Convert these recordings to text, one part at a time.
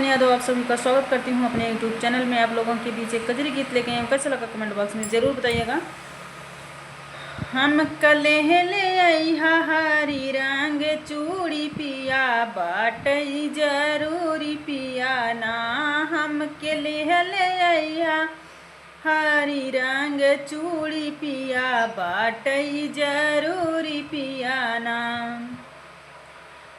यादव आप सभी का स्वागत करती हूँ अपने YouTube चैनल में। आप लोगों के बीच एक कजरी गीत लेके आए, कैसा लगा कमेंट बॉक्स में ज़रूर बताइएगा। हम कले ले अइहा हरी रंग चूड़ी पिया बाटई जरूरी पिया ना। हम कले ले अइहा हरी रंग चूड़ी पिया बाटई जरूरी पिया ना।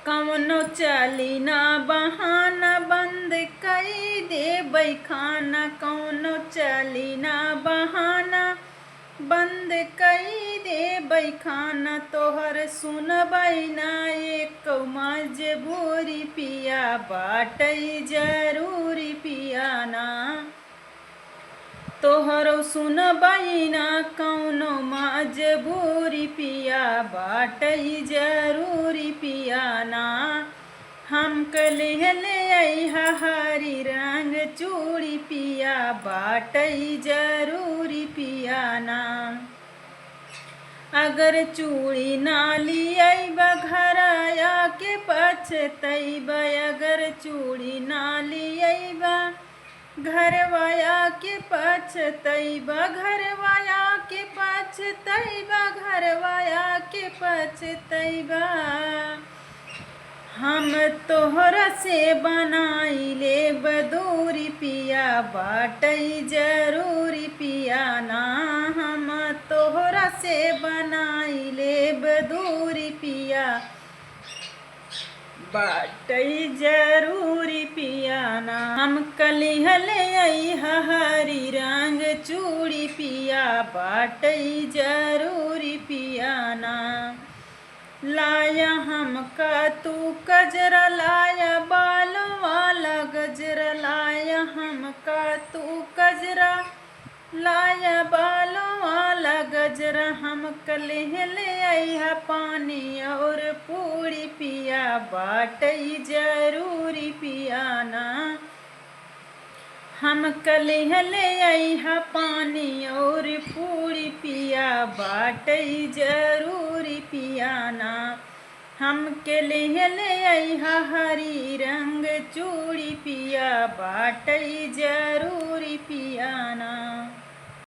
कौनो चली ना बहाना बंद कई देबै खाना। कौनो चली ना बहाना बंद कई देबै खाना। तोहर सुनबै ना एक मजबूरी पिया बाटई जरूरी पिया ना। तोहरो सुनबै ना कौनो मजबूरी पिया बाटई जरूरी पिया ना। हम कले ले अइहा हरी रंग चूड़ी पिया बाटई जरूरी पिया ना। अगर चूड़ी ना लियाइबा घर आके पछतैबा। अगर चूड़ी ना लियाइबा घरवाया के पछतैबा। घरवाया के पछतैबा। घरवाया के पछतैबा। हम तोहरा से बनाई लेब दूरी पिया बाटई जरूरी पिया ना। हम तोहरा से बनाई लेब दूरी पिया बाटई जरूरी पिया ना। हम कलिह ले अइहा हरी रंग चूड़ी पिया बाटई जरूरी पिया ना। लाया हमका तू गजरा लाया बालों वाला गजरा। लाया हमका तू गजरा लाया बालों वाला गजरा। हम कलिह ले अइहा पानी और पूरी पिया बाटई जरूरी पिया ना। हम कलिह ले अइहा पानी और पूरी पिया बाटई जरूरी पिया ना। हम कलिह ले अइहा हरी रंग चूड़ी पिया बाटई जरूरी पिया ना।